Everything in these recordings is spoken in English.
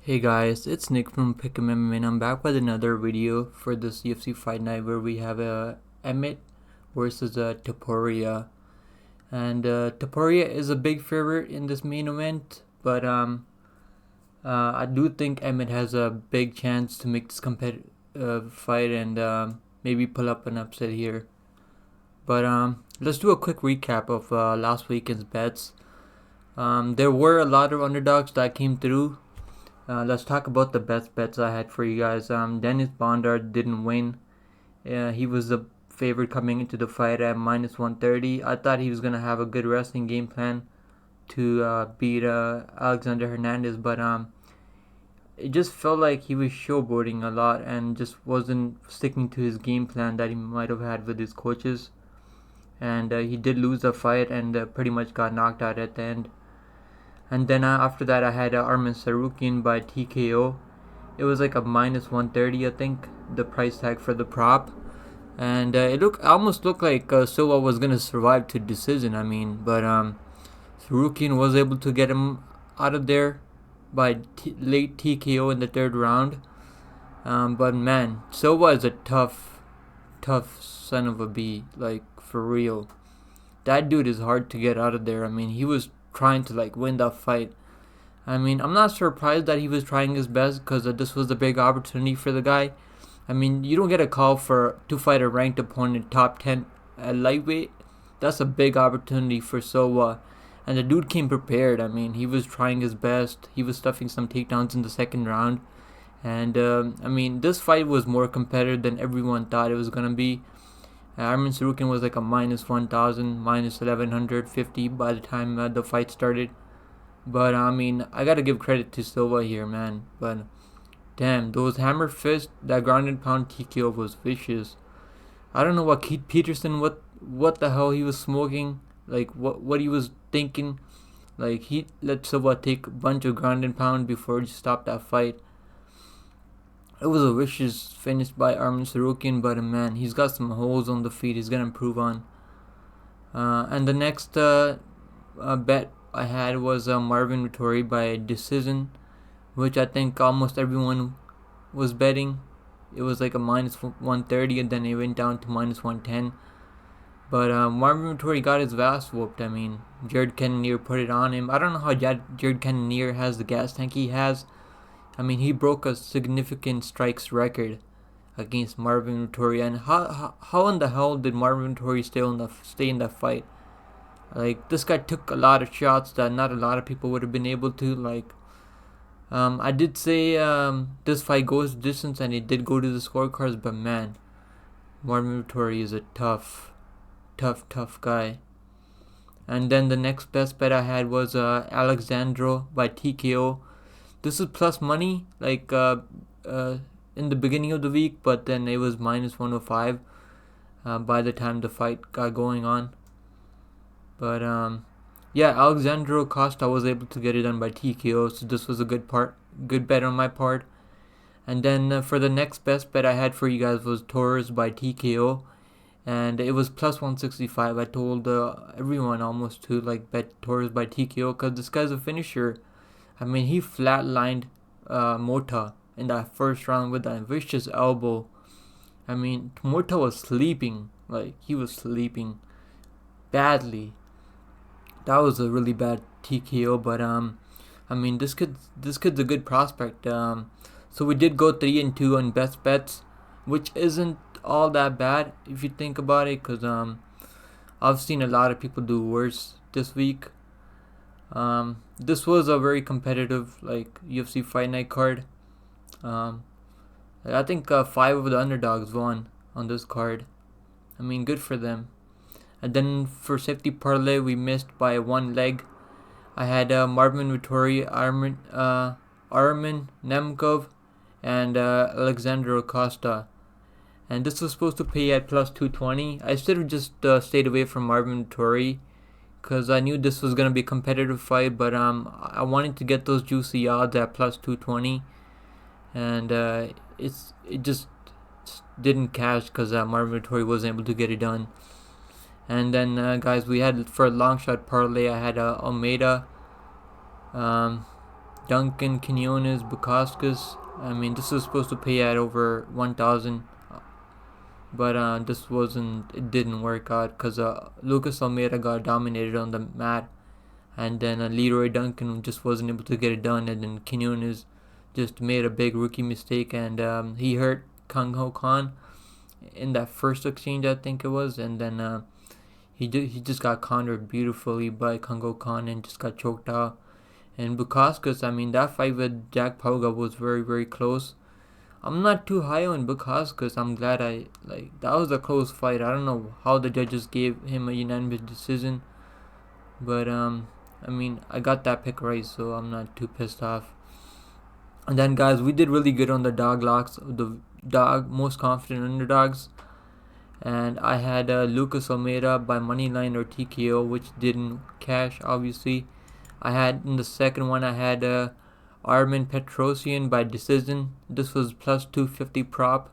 Hey guys, it's Nick from Pick'em MMA and I'm back with another video for this UFC Fight Night where we have Emmett versus Topuria. And Topuria is a big favorite in this main event, but I do think Emmett has a big chance to make this fight and maybe pull up an upset here. But let's do a quick recap of last weekend's bets. There were a lot of underdogs that came through. Let's talk about the best bets I had for you guys. Dennis Bondard didn't win. He was the favorite coming into the fight at minus 130. I thought he was going to have a good wrestling game plan to beat Alexander Hernandez, but it just felt like he was showboating a lot and just wasn't sticking to his game plan that he might have had with his coaches. And he did lose the fight and pretty much got knocked out at the end. And then after that, I had Armin Sarukian by TKO. It was like a minus 130, I think, the price tag for the prop. And it almost looked like Silva was going to survive to decision, but Sarukian was able to get him out of there by late TKO in the third round. But man, Silva is a tough son of a bee, like for real. That dude is hard to get out of there. He was trying to win that fight. I'm not surprised that he was trying his best because this was a big opportunity for the guy. You don't get a call to fight a ranked opponent top 10 at lightweight. That's a big opportunity for Silva. And the dude came prepared. He was trying his best. He was stuffing some takedowns in the second round. And this fight was more competitive than everyone thought it was going to be. Armin Sarukian was like a minus 1,000, minus 1,150 by the time the fight started. But I gotta give credit to Silva here, man. But damn, those hammer fists, that ground and pound TKO was vicious. I don't know what Keith Peterson, what the hell he was smoking, what he was thinking. He let Silva take a bunch of ground and pound before he stopped that fight. It was a vicious finish by Armin Sarukian, but man, he's got some holes on the feet he's gonna improve on. And the next bet I had was Marvin Vettori by decision, which I think almost everyone was betting. It was like a minus 130, and then it went down to minus 110. But Marvin Vettori got his ass whooped. Jared Cannonier put it on him. I don't know how Jared Cannonier has the gas tank he has. He broke a significant strikes record against Marvin Vettori. And how in the hell did Marvin Vettori stay in that fight? This guy took a lot of shots that not a lot of people would have been able to. I did say this fight goes distance, and it did go to the scorecards. But man, Marvin Vettori is a tough guy. And then the next best bet I had was Alexandro by TKO. This is plus money, in the beginning of the week, but then it was minus 105 by the time the fight got going on. But yeah, Alexandro Costa was able to get it done by TKO, so this was a good bet on my part. And then for the next best bet I had for you guys was Torres by TKO, and it was plus 165. I told everyone almost to bet Torres by TKO because this guy's a finisher. He flatlined Mota in that first round with that vicious elbow. Mota was sleeping. He was sleeping badly. That was a really bad TKO, but this kid's a good prospect. So we did go 3-2 on best bets, which isn't all that bad if you think about it, because I've seen a lot of people do worse this week. This was a very competitive UFC Fight Night card. I think 5 of the underdogs won on this card. Good for them. And then for safety parlay, we missed by one leg. I had Marvin Vettori, Armin Nemkov, and Alexandro Costa. And this was supposed to pay at plus 220. I should have just stayed away from Marvin Vettori, because I knew this was going to be a competitive fight, but I wanted to get those juicy odds at plus 220, and it just didn't cash because Marvin Vettori wasn't able to get it done. And then guys, we had for a long shot parlay, I had Almeida Duncan, Quinones, Bukaskas. I mean, this was supposed to pay at over 1,000, but this wasn't. It didn't work out because Lucas Almeida got dominated on the mat, and then Leroy Duncan just wasn't able to get it done, and then Quinones just made a big rookie mistake, and he hurt Kang Ho Khan in that first exchange, I think it was, and then he just got countered beautifully by Kang Ho Khan and just got choked out. And Bukaskas, I mean, that fight with Jack Pauga was very, very close. I'm not too high on Bukaskas. I'm glad that was a close fight. I don't know how the judges gave him a unanimous decision, but I mean, I got that pick right, so I'm not too pissed off. And then, guys, we did really good on the dog locks, the dog most confident underdogs. And I had Lucas Almeida by moneyline or TKO, which didn't cash, obviously. I had in the second one, I had Armin Petrosian by decision. This was plus 250 prop.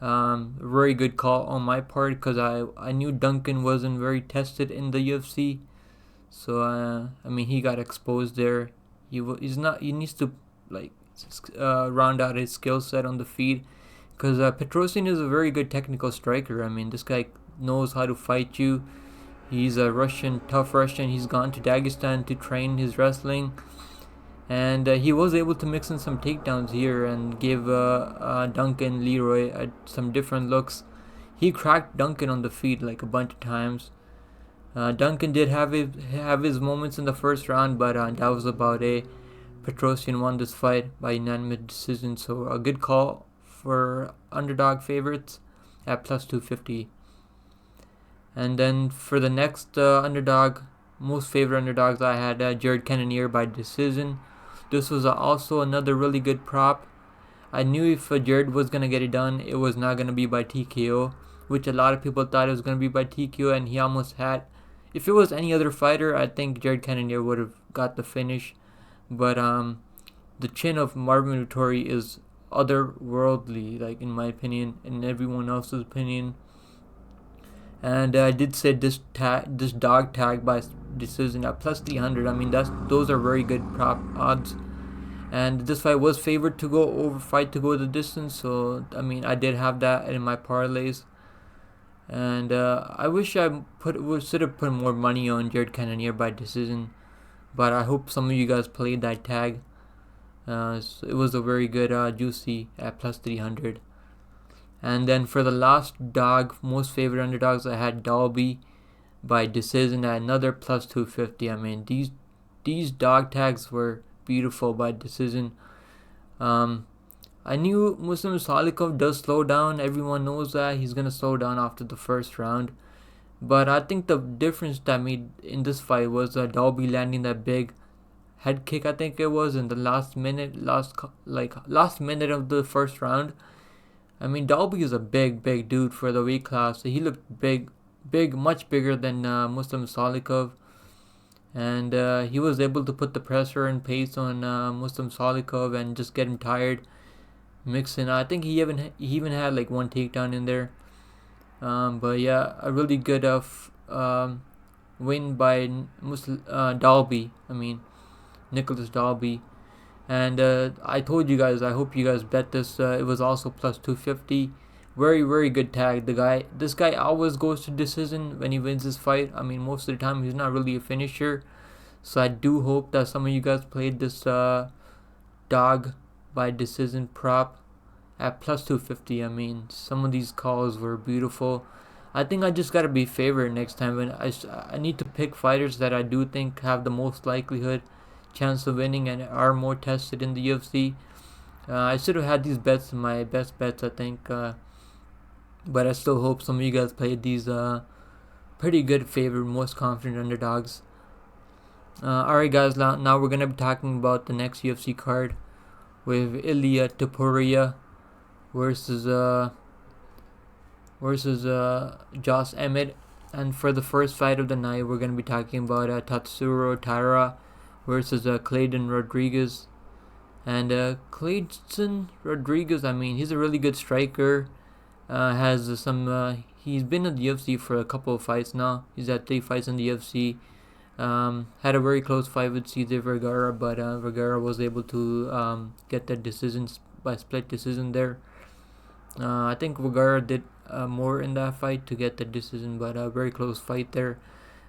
Very good call on my part because I knew Duncan wasn't very tested in the UFC. So I mean, he got exposed there. He needs to round out his skill set on the feet, because Petrosian is a very good technical striker. I mean, this guy knows how to fight you. He's a tough Russian. He's gone to Dagestan to train his wrestling, and he was able to mix in some takedowns here and give Duncan, Leroy some different looks. He cracked Duncan on the feet like a bunch of times. Duncan did have his moments in the first round, but that was about it. Petrosian won this fight by unanimous decision, so a good call for underdog favorites at plus 250. And then for the next most favorite underdogs, I had Jared Cannonier by decision. This was also another really good prop. I knew if Jared was going to get it done, it was not going to be by TKO, which a lot of people thought it was going to be by TKO, and he almost had. If it was any other fighter, I think Jared Cannonier would have got the finish. But the chin of Marvin Vettori is otherworldly, like in my opinion, and everyone else's opinion. And I did say this dog tag by decision at plus 300. I mean, those are very good prop odds. And this fight was favored to go the distance. So I mean, I did have that in my parlays. And I wish I should have put more money on Jared Cannonier by decision. But I hope some of you guys played that tag. So it was a very good juicy at plus 300. And then for the last dog, most favorite underdogs, I had Dalby by decision at another plus 250. I mean, these dog tags were beautiful by decision. I knew Muslim Salikov does slow down. Everyone knows that he's gonna slow down after the first round. But I think the difference that made in this fight was Dalby landing that big head kick, I think it was, in the last minute of the first round. I mean, Dalby is a big dude for the weight class. He looked big, much bigger than Muslim Salikov. And he was able to put the pressure and pace on Muslim Salikov and just get him tired. Mixing, I think he even had like one takedown in there. But yeah, a really good win by Dalby. I mean, Nicholas Dalby. And I told you guys, I hope you guys bet this. It was also plus 250. Very good tag. This guy always goes to decision when he wins his fight. I mean, most of the time he's not really a finisher. So I do hope that some of you guys played this dog by decision prop at plus 250. I mean, some of these calls were beautiful. I think I just gotta be favorite next time. When I need to pick fighters that I do think have the most likelihood chance of winning and are more tested in the UFC. I should have had these bets in my best bets, I think. But I still hope some of you guys played these pretty good favorite, most confident underdogs. Alright guys, now we're gonna be talking about the next UFC card with Ilia Topuria versus Josh Emmett. And for the first fight of the night, we're gonna be talking about Tatsuro Taira versus Clayton Rodriguez. And Clayton Rodriguez, I mean, he's a really good striker. He's been in the UFC for a couple of fights now. He's had 3 fights in the UFC. Had a very close fight with CJ Vergara, but Vergara was able to get the decision by split decision there. I think Vergara did more in that fight to get the decision, but a very close fight there.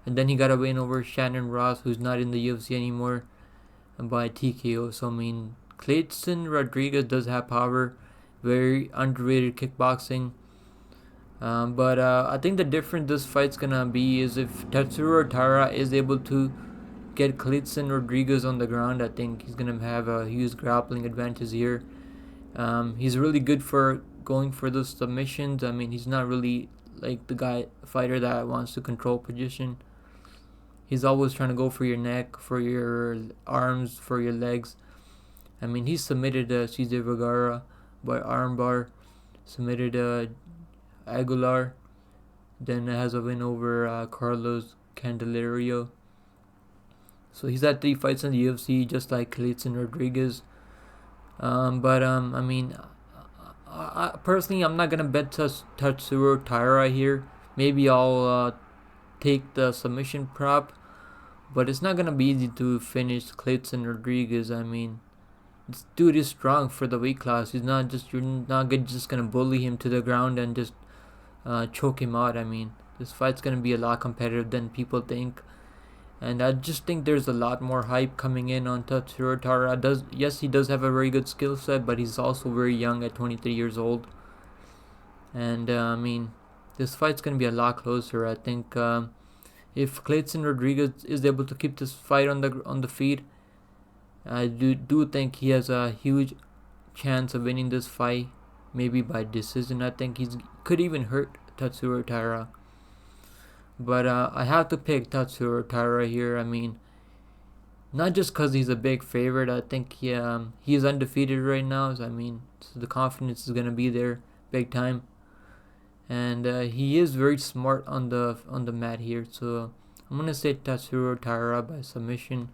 And then he got a win over Shannon Ross, who's not in the UFC anymore, by TKO. So I mean, Clayton Rodriguez does have power, very underrated kickboxing. But I think the difference this fight's gonna be is if Tatsuro Tara is able to get Clayton Rodriguez on the ground. I think he's gonna have a huge grappling advantage here. He's really good for going for those submissions. I mean, he's not really like the fighter that wants to control position. He's always trying to go for your neck, for your arms, for your legs. I mean, he submitted CJ Vergara by armbar, submitted Aguilar, then has a win over Carlos Candelario. So he's had 3 fights in the UFC, just like Clayton Rodriguez. I mean, I personally, I'm not gonna bet Tatsuro Taira here. Maybe I'll take the submission prop, but it's not gonna be easy to finish Clayton Rodriguez. I mean, this dude is strong for the weight class. You're not just gonna bully him to the ground and just choke him out. I mean, this fight's gonna be a lot competitive than people think. And I just think there's a lot more hype coming in on Tatsuro Tara. Yes, he does have a very good skill set, but he's also very young at 23 years old. And I mean, this fight's going to be a lot closer. I think if Clayton Rodriguez is able to keep this fight on the feet, I do think he has a huge chance of winning this fight, maybe by decision. I think he could even hurt Tatsuro Tara. But I have to pick Tatsuro Taira here. I mean, not just because he's a big favorite. I think he is undefeated right now. So, I mean, so the confidence is gonna be there, big time. And he is very smart on the mat here. So I'm gonna say Tatsuro Taira by submission.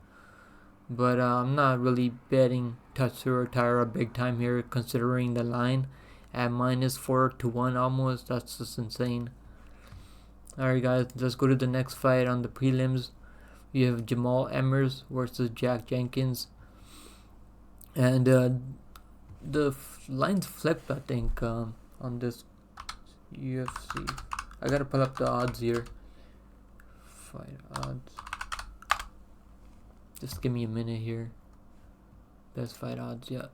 But I'm not really betting Tatsuro Taira big time here, considering the line at -4-1 almost. That's just insane. Alright guys, let's go to the next fight on the prelims. We have Jamal Emmers versus Jack Jenkins. And the lines flipped, I think, on this UFC. I gotta pull up the odds here. Fight odds. Just give me a minute here. Best fight odds, yeah.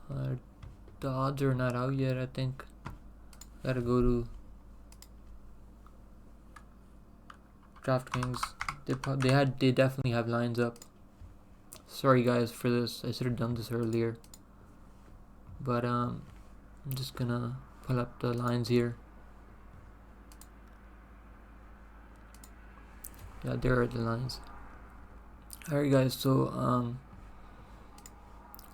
The odds are not out yet, I think. Gotta go to DraftKings. They definitely have lines up. Sorry guys for this. I should have done this earlier. But I'm just gonna pull up the lines here. Yeah, there are the lines. Alright guys, so I'm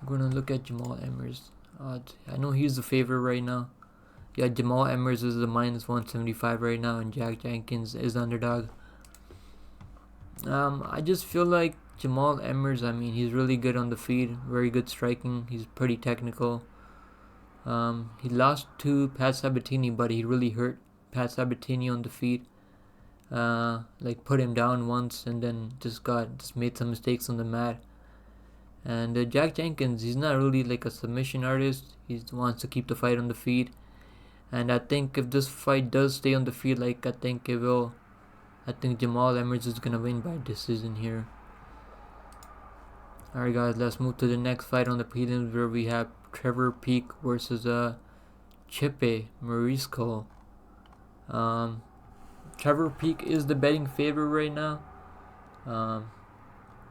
gonna look at Jamal Emmers odds. I know he's the favorite right now. Yeah, Jamal Emmers is the -175 right now, and Jack Jenkins is underdog. I just feel like Jamal Emmers, I mean, he's really good on the feet, very good striking. He's pretty technical. He lost to Pat Sabatini, but he really hurt Pat Sabatini on the feet. Like put him down once, and then just made some mistakes on the mat. And Jack Jenkins, he's not really like a submission artist. He wants to keep the fight on the feet. And I think if this fight does stay on the field like I think it will, I think Jamal Emmers is going to win by decision here. Alright guys, let's move to the next fight on the prelims, where we have Trevor Peek versus Chipe Marisco. Trevor Peek is the betting favorite right now.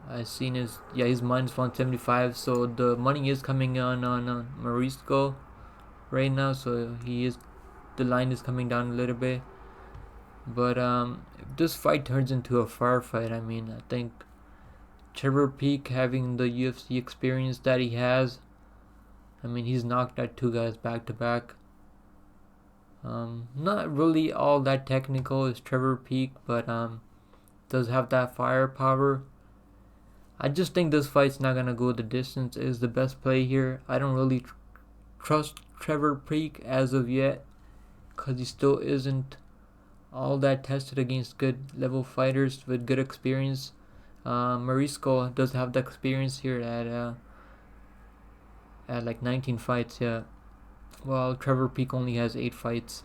I seen he's -175, so the money is coming on Marisco right now, so the line is coming down a little bit. But if this fight turns into a firefight, I mean, I think Trevor Peek, having the UFC experience that he has, I mean, he's knocked out 2 guys back to back. Not really all that technical is Trevor Peek, but does have that firepower. I just think this fight's not gonna go the distance. Is the best play here. I don't really trust Trevor Peek as of yet, because he still isn't all that tested against good level fighters with good experience. Marisco does have the experience here at like 19 fights, yeah. Well, Trevor Peek only has 8 fights.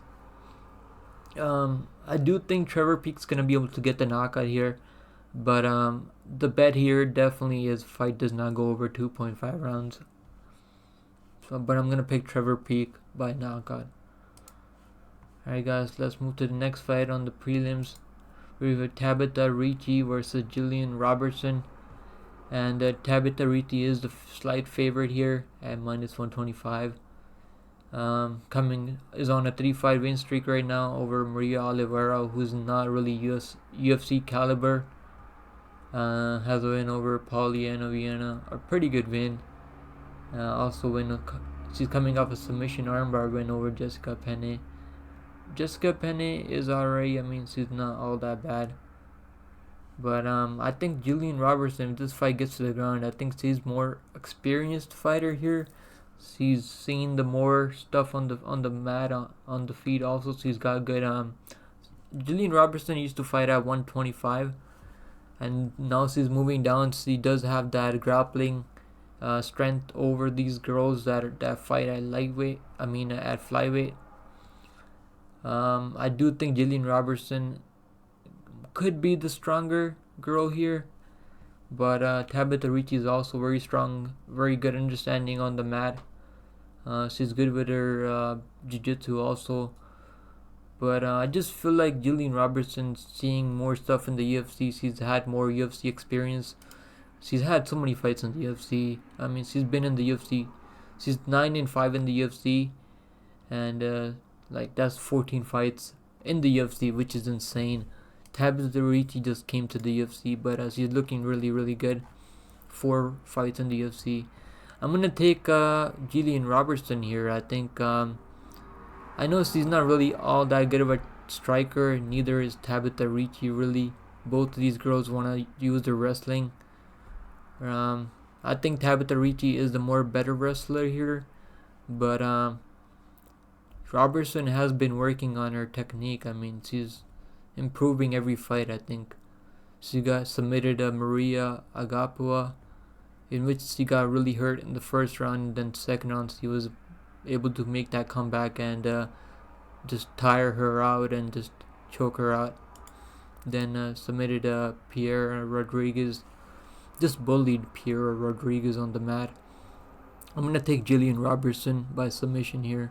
I do think Trevor Peek's gonna be able to get the knockout here, but the bet here definitely is fight does not go over 2.5 rounds. So, but I'm gonna pick Trevor Peek by knockout. Alright guys, let's move to the next fight on the prelims. We have Tabitha Ricci versus Jillian Robertson. And Tabitha Ricci is the slight favorite here at minus 125. Is on a 3-fight win streak right now over Maria Oliveira, who's not really UFC caliber. Has a win over Pauliana Viana, a pretty good win. She's coming off a submission armbar win over Jessica Penne. Jessica Penne is alright. I mean, she's not all that bad. But I think Jillian Robertson, if this fight gets to the ground, I think she's more experienced fighter here. She's seen the more stuff on the mat, on the feet. Also, she's got good. Jillian Robertson used to fight at 125, and now she's moving down. She does have that grappling strength over these girls that fight at lightweight. I mean, at flyweight. I do think Jillian Robertson could be the stronger girl here, but Tabitha Ricci is also very strong, very good understanding on the mat. She's good with her jiu-jitsu also, but I just feel like Jillian Robertson seeing more stuff in the UFC. She's had more UFC experience. She's had so many fights in the UFC. I mean, she's been in the UFC. She's 9-5 in the UFC, and like that's 14 fights in the UFC, which is insane. Tabitha Ricci just came to the UFC, but she's looking really, really good. 4 fights in the UFC. I'm gonna take Jillian Robertson here. I think I know she's not really all that good of a striker. Neither is Tabitha Ricci really. Both of these girls want to use their wrestling. I think Tabitha Ricci is the more better wrestler here, but Robertson has been working on her technique. I mean, she's improving every fight. I think she got submitted Maria Agapua, in which she got really hurt in the first round, and then second round she was able to make that comeback and just tire her out and just choke her out. Then submitted Pierre Rodriguez, just bullied Pierre Rodriguez on the mat. I'm gonna take Jillian Robertson by submission here.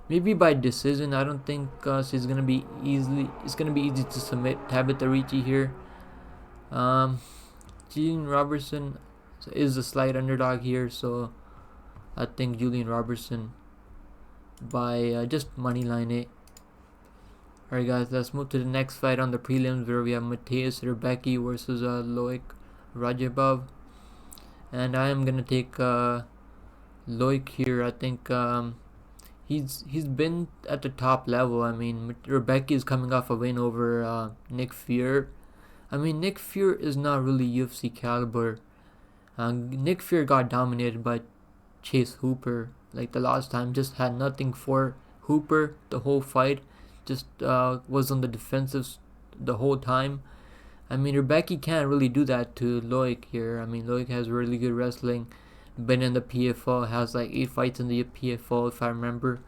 Maybe by decision. I don't think it's gonna be easy to submit Tabitha Ricci here. Jillian Robertson is a slight underdog here, so I think Jillian Robertson by just money line it. Alright guys, let's move to the next fight on the prelims, where we have Mateusz Rebecki versus Loic Rajabov, and I am gonna take Loic here. I think he's been at the top level. I mean, Rebecki is coming off a win over Nick Fury. I mean, Nick Fury is not really UFC caliber. Nick Fury got dominated by Chase Hooper like the last time. Just had nothing for Hooper the whole fight. Just was on the defensive the whole time. I mean, Rebecki can't really do that to Loic here. I mean, Loic has really good wrestling. Been in the PFL, has like 8 fights in the PFL if I remember.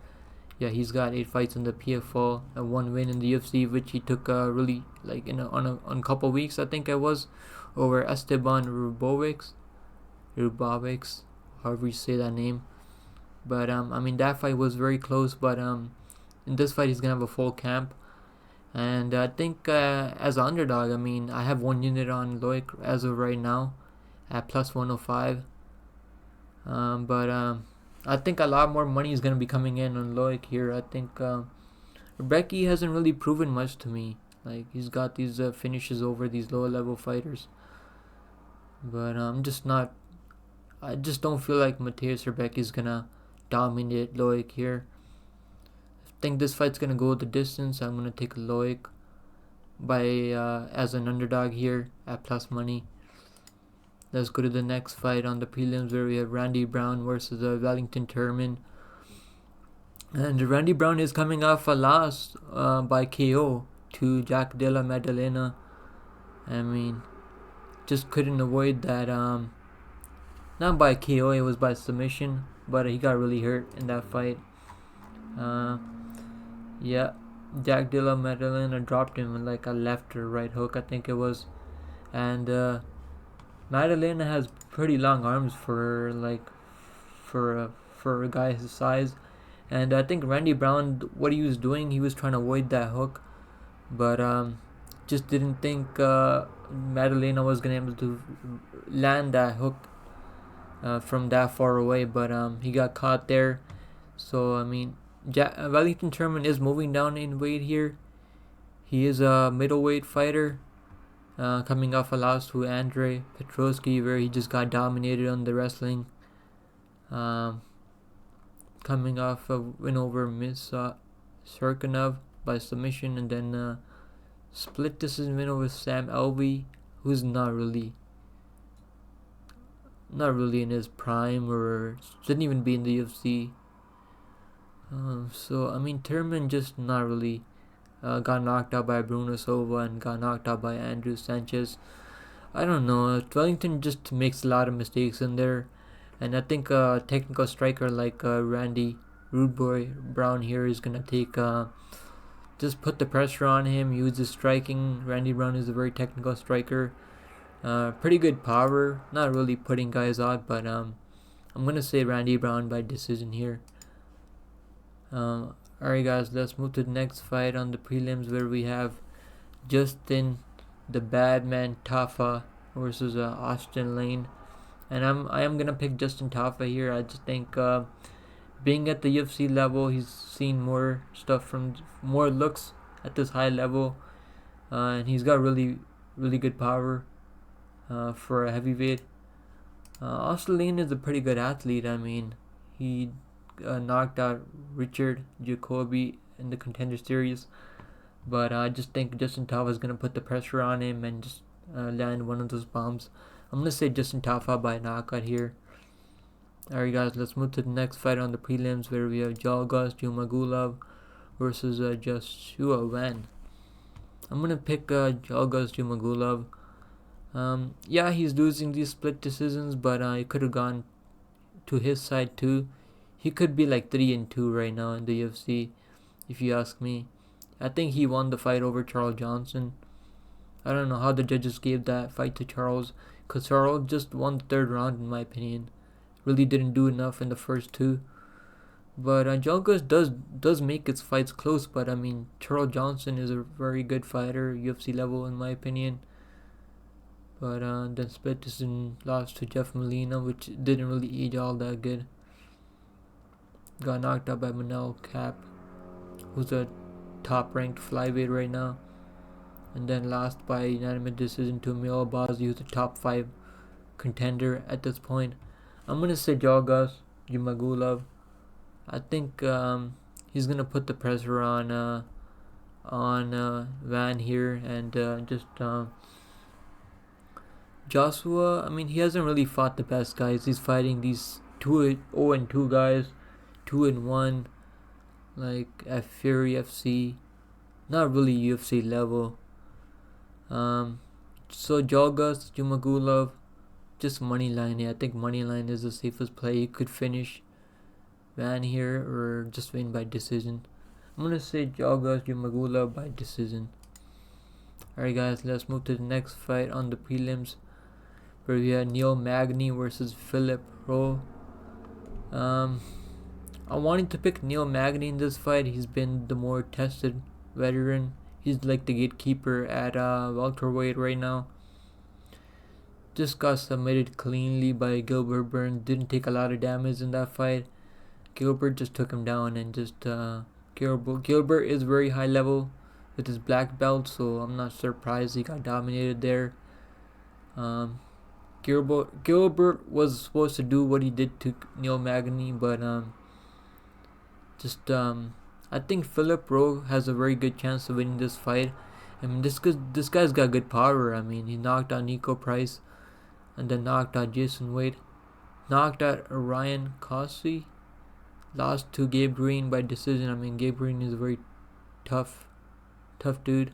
Yeah, he's got 8 fights in the PFL and 1 win in the UFC, which he took really like on a couple weeks, I think it was, over Esteban Rubovics, however you say that name. But I mean, that fight was very close. But in this fight he's gonna have a full camp, and I think as an underdog, I mean, I have 1 unit on Loic as of right now at plus 105. But I think a lot more money is going to be coming in on Loic here. I think Rebecki hasn't really proven much to me. Like, he's got these finishes over these lower level fighters, but I just don't feel like Mateusz Rebecki is going to dominate Loic here. I think this fight's going to go the distance. I'm going to take Loic by as an underdog here at plus money. Let's go to the next fight on the prelims, where we have Randy Brown versus Wellington Turman. And Randy Brown is coming off a loss by KO to Jack Della Maddalena. I mean, just couldn't avoid that. Not by KO, it was by submission, but he got really hurt in that fight. Yeah, Jack Della Maddalena dropped him with like a left or right hook, I think it was, and Maddalena has pretty long arms for for a guy his size, and I think Randy Brown, what he was doing, he was trying to avoid that hook, but just didn't think Maddalena was gonna be able to land that hook from that far away, but he got caught there. So I mean, Wellington Turman is moving down in weight here. He is a middleweight fighter, coming off a loss to Andrei Petroski, where he just got dominated on the wrestling. Coming off a win over Serkinov by submission, and then split decision win over Sam Alvey, who's not really in his prime or shouldn't even be in the UFC. So I mean, Turman just not really got knocked out by Bruno Silva and got knocked out by Andrew Sanchez. I don't know. Wellington just makes a lot of mistakes in there, and I think a technical striker like Randy Rude Boy Brown here is gonna take just put the pressure on him, use his striking. Randy Brown is a very technical striker. Pretty good power, not really putting guys out, but I'm gonna say Randy Brown by decision here. Alright guys, let's move to the next fight on the prelims, where we have Justin the Badman Tafa versus Austin Lane, and I am gonna pick Justin Tafa here. I just think being at the UFC level, he's seen more stuff from more looks at this high level, and he's got really good power for a heavyweight. Austin Lane is a pretty good athlete. I mean, he knocked out Richard Jacoby in the Contender Series, but I just think Justin Tafa is going to put the pressure on him and just land one of those bombs. I'm going to say Justin Tafa by knockout here. Alright guys, let's move to the next fight on the prelims, where we have Jalgas Jumagulov versus Joshua Wan. I'm going to pick Jalgas Jumagulov. Yeah, he's losing these split decisions, but he could have gone to his side too. He could be like 3-2 right now in the UFC, if you ask me. I think he won the fight over Charles Johnson. I don't know how the judges gave that fight to Charles, because Charles just won the third round in my opinion. Really didn't do enough in the first two. But Jalgas does make his fights close, but I mean, Charles Johnson is a very good fighter, UFC level in my opinion. But then split decision lost to Jeff Molina, which didn't really age all that good. Got knocked out by Manel Cap, who's a top-ranked flyweight right now. And then lost by unanimous decision to Emil Abazi, who's a top 5 contender at this point. I'm going to say Jalgas Jumagulov. I think he's going to put the pressure on Van here, and just Joshua, I mean, he hasn't really fought the best guys. He's fighting these 0-2 guys, 2-1, like at Fury FC, not really UFC level. So Jalgas Jumagulov, just money line here. I think money line is the safest play. He could finish Van here or just win by decision. I'm gonna say Jalgas Jumagulov by decision. Alright guys, let's move to the next fight on the prelims, where we have Neil Magny versus Philip Rowe. I wanted to pick Neil Magny in this fight. He's been the more tested veteran. He's like the gatekeeper at welterweight right now. Just got submitted cleanly by Gilbert Burns. Didn't take a lot of damage in that fight. Gilbert just took him down, and just Gilbert is very high level with his black belt, so I'm not surprised he got dominated there. Gilbert was supposed to do what he did to Neil Magny, but I think Philip Rowe has a very good chance of winning this fight. I mean, this guy's got good power. I mean, he knocked out Nico Price, and then knocked out Jason Wade, knocked out Ryan Cossie, lost to Gabe Green by decision. I mean, Gabe Green is a very tough dude.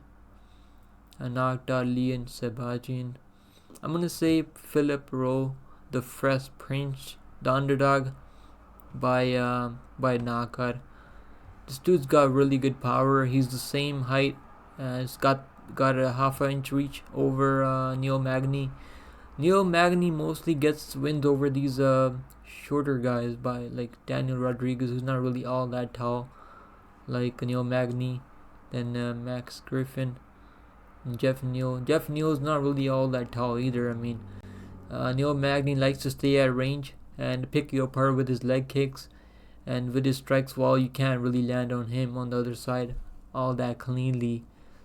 knocked out Leon Sebastian. I'm gonna say Philip Rowe, the Fresh Prince, the underdog, by knockout. This dude's got really good power. He's the same height. He's got a half-inch reach over Neil Magny. Neil Magny mostly gets wins over these shorter guys by like Daniel Rodriguez, who's not really all that tall, like Neil Magny, then Max Griffin, and Jeff Neal. Jeff Neal's not really all that tall either. I mean, Neil Magny likes to stay at range and pick you apart with his leg kicks and with his strikes, while you can't really land on him on the other side all that cleanly.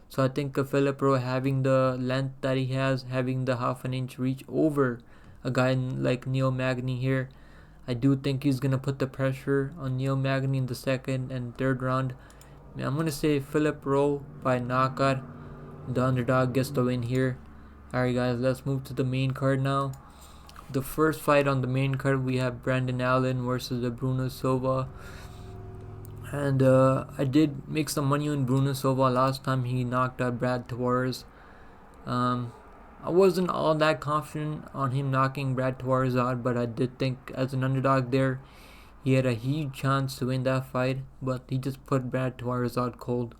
So I think Philip Rowe, having the length that he has, having the half-inch reach over a guy like Neil Magny here, I do think he's gonna put the pressure on Neil Magny in the second and third round. I'm gonna say Philip Rowe by knockout. The underdog gets the win here. Alright guys, let's move to the main card now. The first fight on the main card, we have Brandon Allen versus Bruno Silva. And I did make some money on Bruno Silva last time he knocked out Brad Tavares. I wasn't all that confident on him knocking Brad Tavares out, but I did think as an underdog there, he had a huge chance to win that fight. But he just put Brad Tavares out cold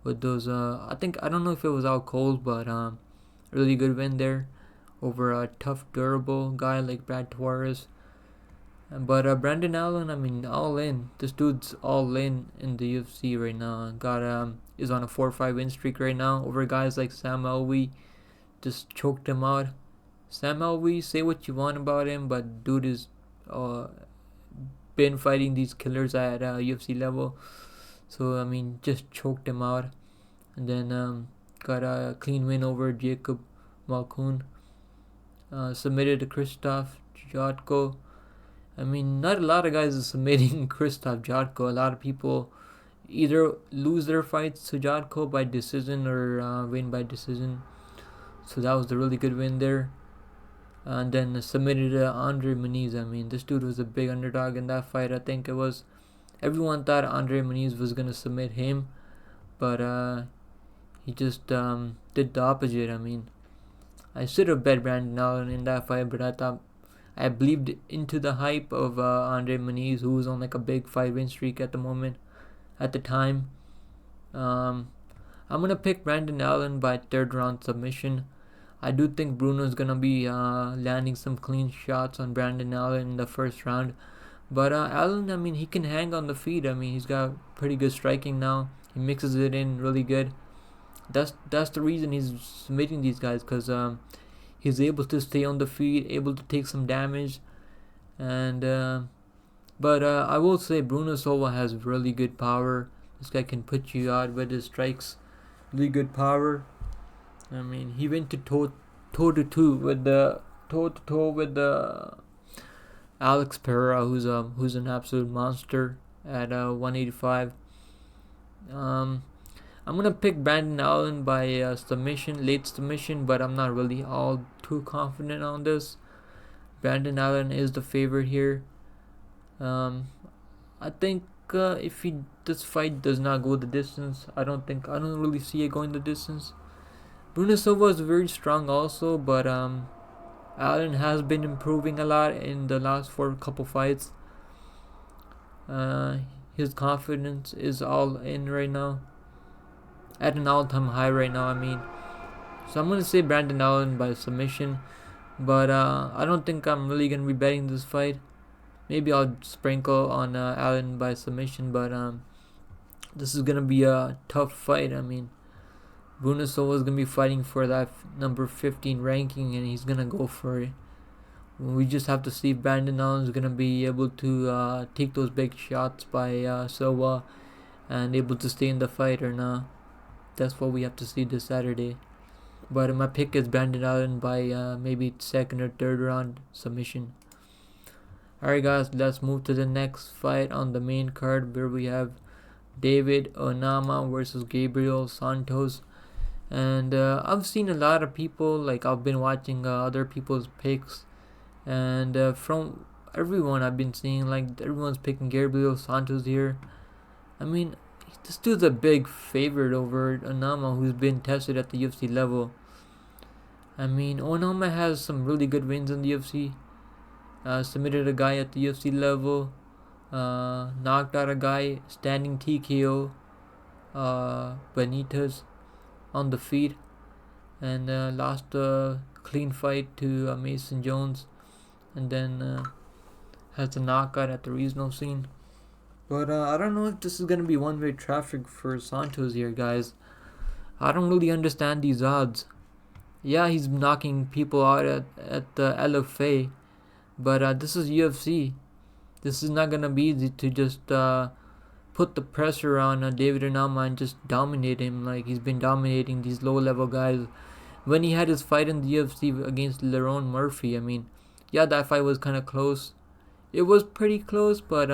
with those. I don't know if it was out cold, but really good win there over a tough, durable guy like Brad Tavares. But Brandon Allen, I mean, all in. This dude's all in the UFC right now. Is on a 4-5 win streak right now over guys like Sam Alvey. Just choked him out. Sam Alvey, say what you want about him, but dude is been fighting these killers at UFC level. So I mean, just choked him out, and then got a clean win over Jacob Malkoun. Submitted Krzysztof Jotko. I mean, not a lot of guys are submitting Krzysztof Jotko. A lot of people either lose their fights to Jotko by decision or win by decision. So that was a really good win there. And then submitted Andre Muniz. I mean, this dude was a big underdog in that fight. I think it was. Everyone thought Andre Muniz was going to submit him, but he just did the opposite. I mean, I should have bet Brandon Allen in that fight, but I believed into the hype of Andre Muniz, who was on like a big 5-win streak at the time. I'm gonna pick Brandon Allen by third round submission. I do think Bruno's gonna be landing some clean shots on Brandon Allen in the first round, but Allen, I mean, he can hang on the feet. I mean, he's got pretty good striking now. He mixes it in really good. That's the reason he's submitting these guys, because he's able to stay on the feet, able to take some damage, and but I will say Bruno Silva has really good power. This guy can put you out with his strikes. Really good power. I mean, he went to toe to toe with the Alex Pereira, who's an absolute monster at 185. I'm gonna pick Brandon Allen by submission, late submission, but I'm not really all too confident on this. Brandon Allen is the favorite here. I think if this fight does not go the distance, I don't really see it going the distance. Bruno Silva is very strong also, but Allen has been improving a lot in the last couple fights. His confidence is all in right now, at an all-time high right now. I mean, so I'm gonna say Brandon Allen by submission, but I don't think I'm really gonna be betting this fight. Maybe I'll sprinkle on Allen by submission, but this is gonna be a tough fight. I mean, Bruno Silva is gonna be fighting for that number 15 ranking, and he's gonna go for it. We just have to see if Brandon Allen is gonna be able to take those big shots by Silva and able to stay in the fight or not. That's what we have to see this Saturday. But my pick is Brandon Allen by maybe second or third round submission. Alright guys, let's move to the next fight on the main card, where we have David Onama versus Gabriel Santos. And I've seen a lot of people, like I've been watching other people's picks, and from everyone I've been seeing, like everyone's picking Gabriel Santos here. I mean, This dude's a big favorite over Onama, who's been tested at the UFC level. I mean, Onama has some really good wins in the UFC. Submitted a guy at the UFC level. Knocked out a guy standing TKO. Benitez on the feet, and lost a clean fight to Mason Jones, and then has a knockout at the regional scene. But I don't know if this is gonna be one-way traffic for Santos here, guys. I don't really understand these odds. Yeah, he's knocking people out at the LFA, but this is UFC. This is not gonna be easy to just put the pressure on David Onama and just dominate him like he's been dominating these low-level guys. When he had his fight in the UFC against Lerone Murphy, I mean, yeah, that fight was kind of close. It was pretty close, but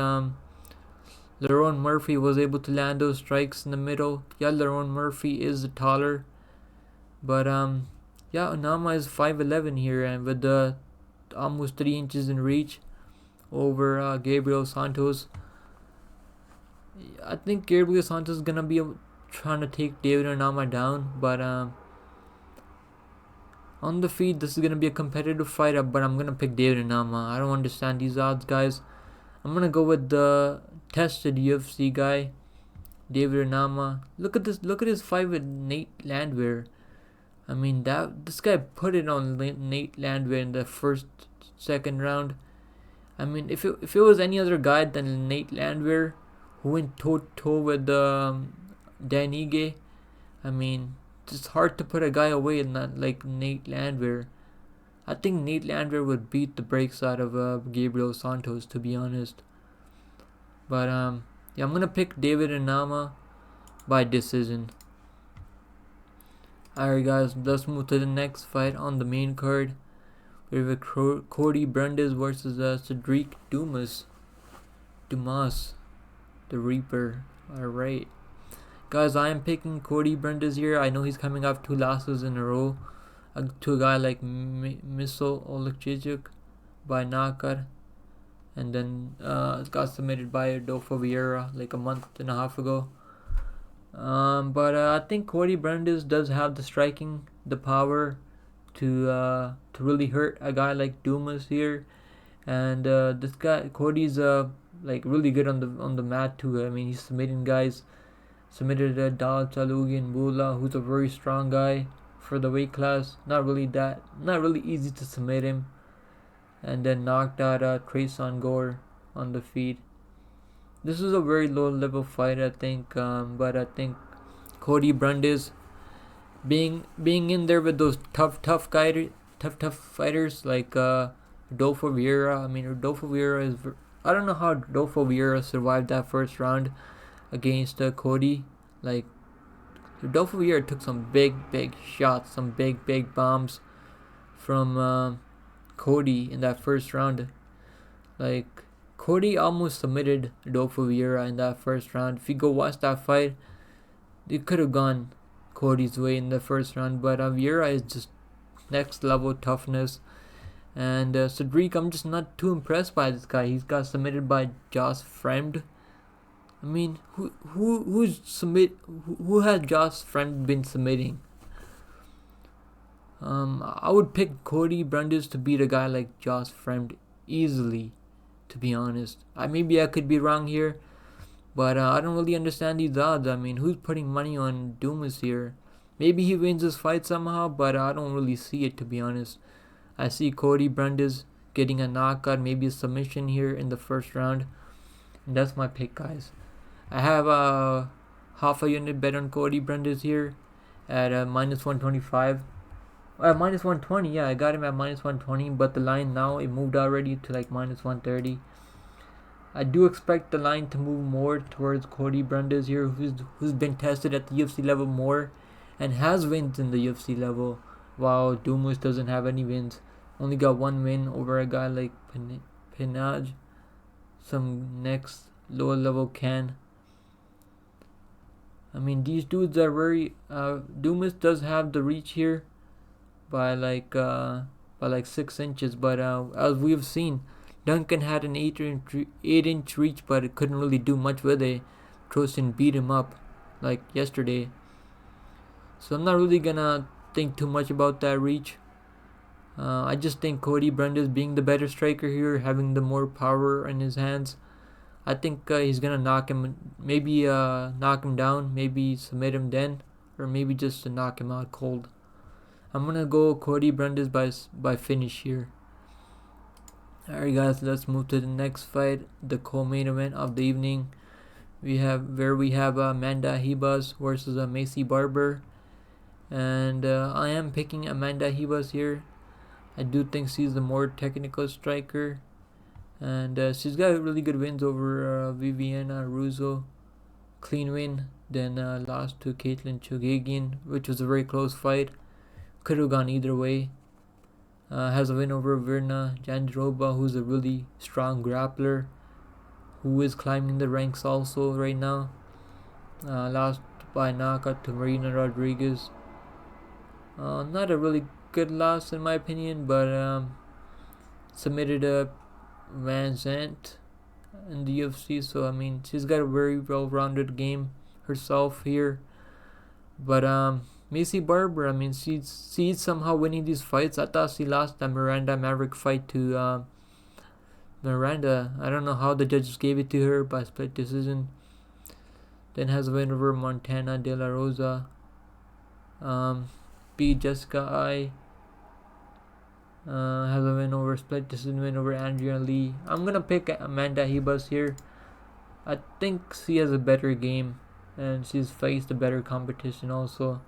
Lerone Murphy was able to land those strikes in the middle. Yeah, Lerone Murphy is taller, but yeah, Onama is 5'11" here, and with the almost 3 inches in reach over Gabriel Santos. I think Gabriel Santos is gonna be trying to take David Onama down, but on the feed, this is gonna be a competitive fight, but I'm gonna pick David Onama. I don't understand these odds, guys. I'm gonna go with the tested UFC guy, David Onama. Look at this. Look at his fight with Nate Landwehr. I mean, this guy put it on Nate Landwehr in the second round. I mean, if it was any other guy than Nate Landwehr, who went toe-to-toe with Dan Ige, I mean, it's hard to put a guy away like Nate Landwehr. I think Nate Landwehr would beat the brakes out of Gabriel Santos, to be honest. But yeah, I'm gonna pick David Onama by decision. Alright, guys, let's move to the next fight on the main card. We have Cody Brandes versus Cedric Dumas, the Reaper. Alright, guys, I am picking Cody Brandes here. I know he's coming off 2 losses in a row to a guy like Miso Oleksiejczuk by knockout, and then got submitted by Adolfo Vieira like a month and a half ago. But I think Cody Brandes does have the striking, the power to really hurt a guy like Dumas here, and this guy Cody's like really good on the mat too. I mean, he's submitting guys. Submitted Dal Chalugian Bula, who's a very strong guy for the weight class. Not really easy to submit him, and then knocked out Trayson Gore on the feet. This is a very low level fight, I think, but I think Cody Brandes being in there with those tough fighters like Rodolfo Vieira. I mean, Rodolfo Vieira is. I don't know how Rodolfo Vieira survived that first round against Cody. Like, Rodolfo Vieira took some big shots, some big bombs from Cody in that first round. Like, Cody almost submitted Rodolfo Vieira in that first round. If you go watch that fight, it could have gone Cody's way in the first round, but Vieira is just next level toughness. And Cedric, I'm just not too impressed by this guy. He's got submitted by Josh Fremd. I mean, who has Josh Fremd been submitting? I would pick Cody Brandes to beat a guy like Josh Fremd easily, to be honest. Maybe I could be wrong here, but I don't really understand these odds. I mean, who's putting money on Dumas here? Maybe he wins this fight somehow, but I don't really see it, to be honest. I see Cody Brandes getting a knockout, maybe a submission here in the first round. And that's my pick, guys. I have a half a unit bet on Cody Brandes here at minus 125. Minus 120, yeah, I got him at minus 120, but the line now, it moved already to like minus 130. I do expect the line to move more towards Cody Brandes here, who's been tested at the UFC level more and has wins in the UFC level, while Dumas doesn't have any wins. Only got 1 win over a guy like Pinaj, some next lower level can. I mean, these dudes are very. Dumas does have the reach here by like 6 inches, but as we've seen, Duncan had an 8-inch reach, but it couldn't really do much with it. Trojan beat him up like yesterday. So I'm not really gonna think too much about that reach. I just think Cody Brandes being the better striker here, having the more power in his hands. I think he's gonna knock him, maybe knock him down, maybe submit him then, or maybe just to knock him out cold. I'm gonna go Cody Brandes by finish here. Alright guys, let's move to the next fight, the co-main event of the evening. We have Amanda Ribas versus Maycee Barber, and I am picking Amanda Ribas here. I do think she's the more technical striker, and she's got really good wins over Viviana Russo, clean win. Then lost to Caitlin Chugagian, which was a very close fight. Could have gone either way. Has a win over Verna Jandiroba, who's a really strong grappler, who is climbing the ranks also right now. Lost by knockout to Marina Rodriguez. Not a really good loss in my opinion, but submitted a Van Zandt in the UFC, so I mean she's got a very well-rounded game herself here. But Maycee Barber, I mean she's somehow winning these fights. I thought she lost that Miranda Maverick fight to Miranda. I don't know how the judges gave it to her by split decision. Then has a win over Montana De La Rosa. Beat Jessica I. Has a win over split decision win over Andrea Lee. I'm gonna pick Amanda Ribas here. I think she has a better game, and she's faced a better competition also.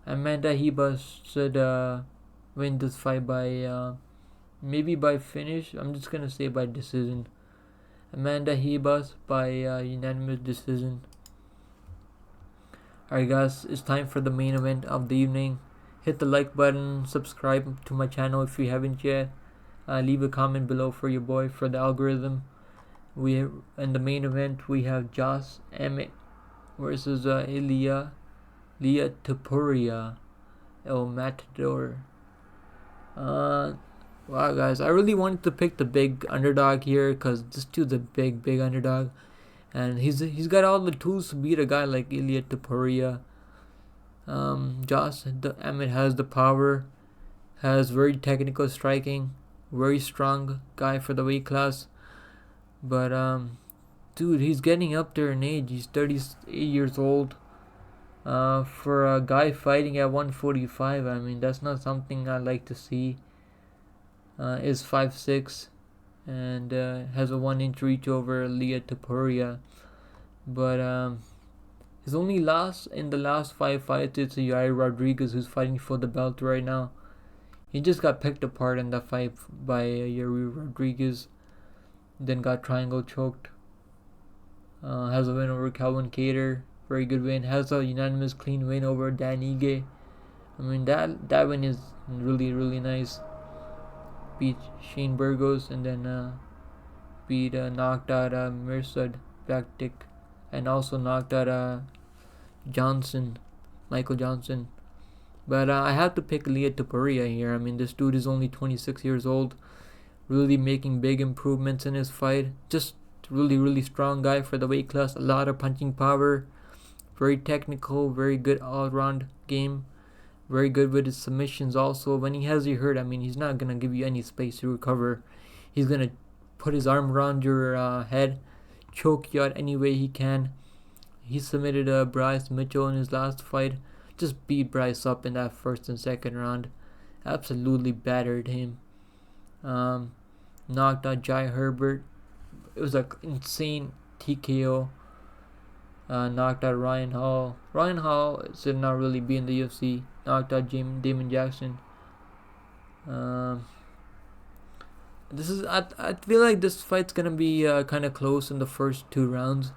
Amanda Ribas should win this fight by maybe by finish. I'm just gonna say by decision. Amanda Ribas by unanimous decision. Alright guys, it's time for the main event of the evening. Hit the like button, subscribe to my channel if you haven't yet. Leave a comment below for your boy for the algorithm. In the main event we have Josh Emmett versus Leah Topuria, El Matador. Wow guys, I really wanted to pick the big underdog here because this dude's a big underdog, and he's got all the tools to beat a guy like Ilia Topuria. Josh Emmett has the power, has very technical striking, very strong guy for the weight class. But dude, he's getting up there in age. He's 38 years old. For a guy fighting at 145, I mean that's not something I like to see. Is 5'6", and has a 1-inch reach over Leah Topuria. But his only loss in the last 5 fights is to Yair Rodriguez, who's fighting for the belt right now. He just got picked apart in that fight by Yair Rodriguez, then got triangle choked. Has a win over Calvin Kattar, very good win. Has a unanimous clean win over Dan Ige. I mean that win is really nice. Beat Shane Burgos, and then knocked out Mirsad Bektic, and also knocked out Michael Johnson. But I have to pick Leah Topuria here. I mean, this dude is only 26 years old, really making big improvements in his fight. Just really strong guy for the weight class. A lot of punching power, very technical, very good all-round game. Very good with his submissions also. When he has you hurt, I mean, he's not going to give you any space to recover. He's going to put his arm around your head, choke you out any way he can. He submitted Bryce Mitchell in his last fight. Just beat Bryce up in that first and second round. Absolutely battered him. Knocked out Jai Herbert. It was an insane TKO. Knocked out Ryan Hall. Ryan Hall should not really be in the UFC. Knocked out Damon Jackson. I feel like this fight's gonna be kind of close in the first 2 rounds,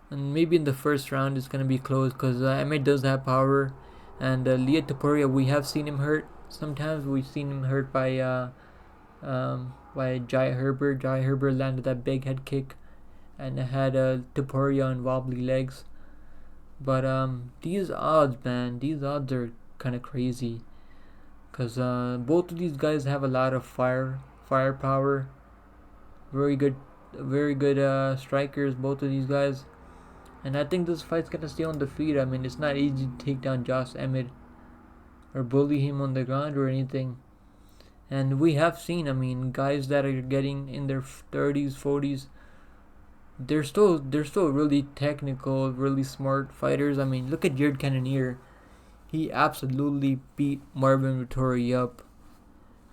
and maybe in the first round it's gonna be close because Emmett does have power, and Leah Topuria, we have seen him hurt. Sometimes we've seen him hurt by Jai Herbert. Jai Herbert landed that big head kick, and had Topuria on wobbly legs. But these odds, man, these odds are kind of crazy, because both of these guys have a lot of firepower, very good very good strikers, both of these guys. And I think this fight's gonna stay on the feet. I mean, it's not easy to take down Josh Emmett or bully him on the ground or anything. And we have seen, I mean, guys that are getting in their 30s, 40s, they're still really technical, really smart fighters. I mean, look at Jared Cannonier. He absolutely beat Marvin Vettori up.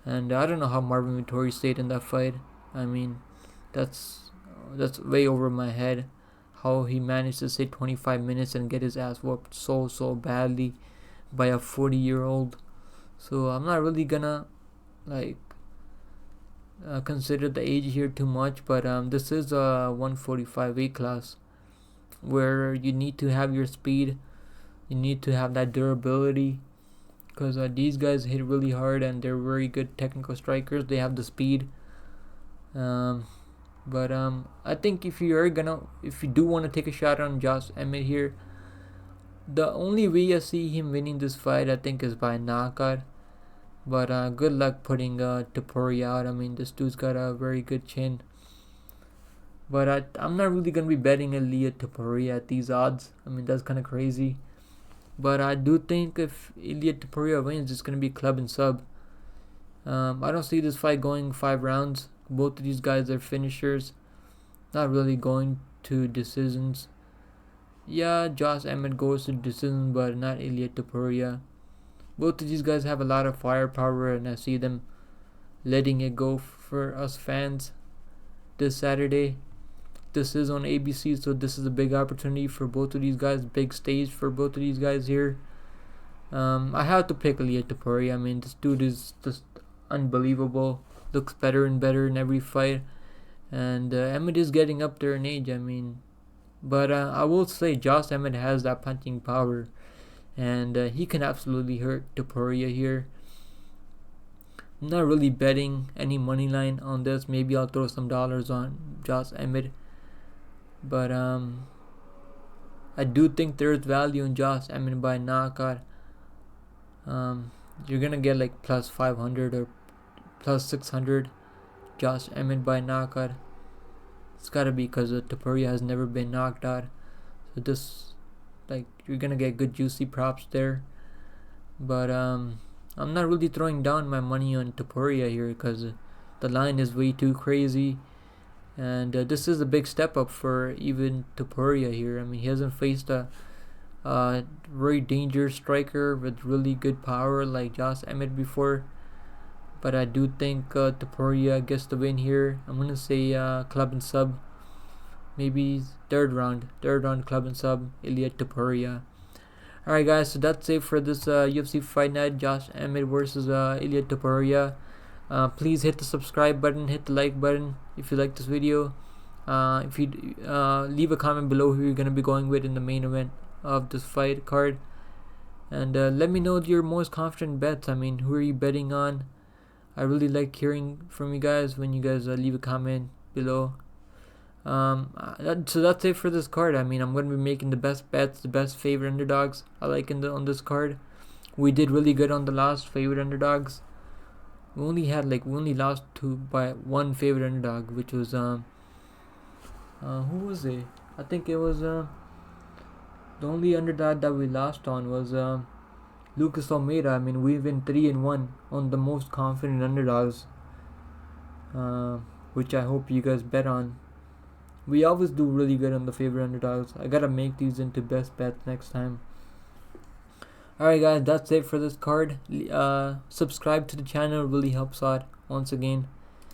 And I don't know how Marvin Vettori stayed in that fight. I mean, that's way over my head. How he managed to stay 25 minutes and get his ass whooped so badly by a 40-year-old. So I'm not really gonna like consider the age here too much, but this is a 145 weight class where you need to have your speed, you need to have that durability, because these guys hit really hard and they're very good technical strikers. They have the speed. But I think if you do want to take a shot on Josh Emmett here, the only way I see him winning this fight, I think, is by knockout. But good luck putting Topuria out. I mean, this dude's got a very good chin. But I'm not really going to be betting Ilia Topuria at these odds. I mean, that's kind of crazy. But I do think if Ilia Topuria wins, it's going to be club and sub. I don't see this fight going 5 rounds. Both of these guys are finishers. Not really going to decisions. Yeah, Josh Emmett goes to decision, but not Ilia Topuria. Both of these guys have a lot of firepower, and I see them letting it go for us fans this Saturday. This is on ABC, so this is a big opportunity for both of these guys. Big stage for both of these guys here. I have to pick Ilia Topuria. I mean, this dude is just unbelievable. Looks better and better in every fight. And Emmett is getting up there in age, I mean. But I will say Josh Emmett has that punching power. And he can absolutely hurt Topuria here. I'm not really betting any money line on this. Maybe I'll throw some dollars on Josh Emmett. But I do think there's value in Josh Emmett by knockout. You're gonna get like plus 500 or plus 600 Josh Emmett by knockout. It's gotta be because Topuria has never been knocked out. So this, like, you're gonna get good juicy props there. But I'm not really throwing down my money on Topuria here because the line is way too crazy. And this is a big step up for even Topuria here. I mean, he hasn't faced a very dangerous striker with really good power like Josh Emmett before. But I do think Topuria gets the win here. I'm going to say club and sub. Maybe third round club and sub, Ilia Topuria. Alright guys, so that's it for this UFC Fight Night, Josh Emmett versus Ilia Topuria. Please hit the subscribe button, hit the like button if you like this video. If you leave a comment below who you're going to be going with in the main event of this fight card. And let me know your most confident bets. I mean, who are you betting on? I really like hearing from you guys when you guys leave a comment below. So that's it for this card. I mean, I'm going to be making the best bets, the best favorite underdogs I like on this card. We did really good on the last favorite underdogs. We only lost by one favorite underdog, which was who was it? I think it was the only underdog that we lost on was Lucas Almeida. I mean, we win 3-1 on the most confident underdogs, which I hope you guys bet on. We always do really good on the favorite underdogs. I gotta make these into best bets next time. Alright guys, that's it for this card. Subscribe to the channel, really helps out once again.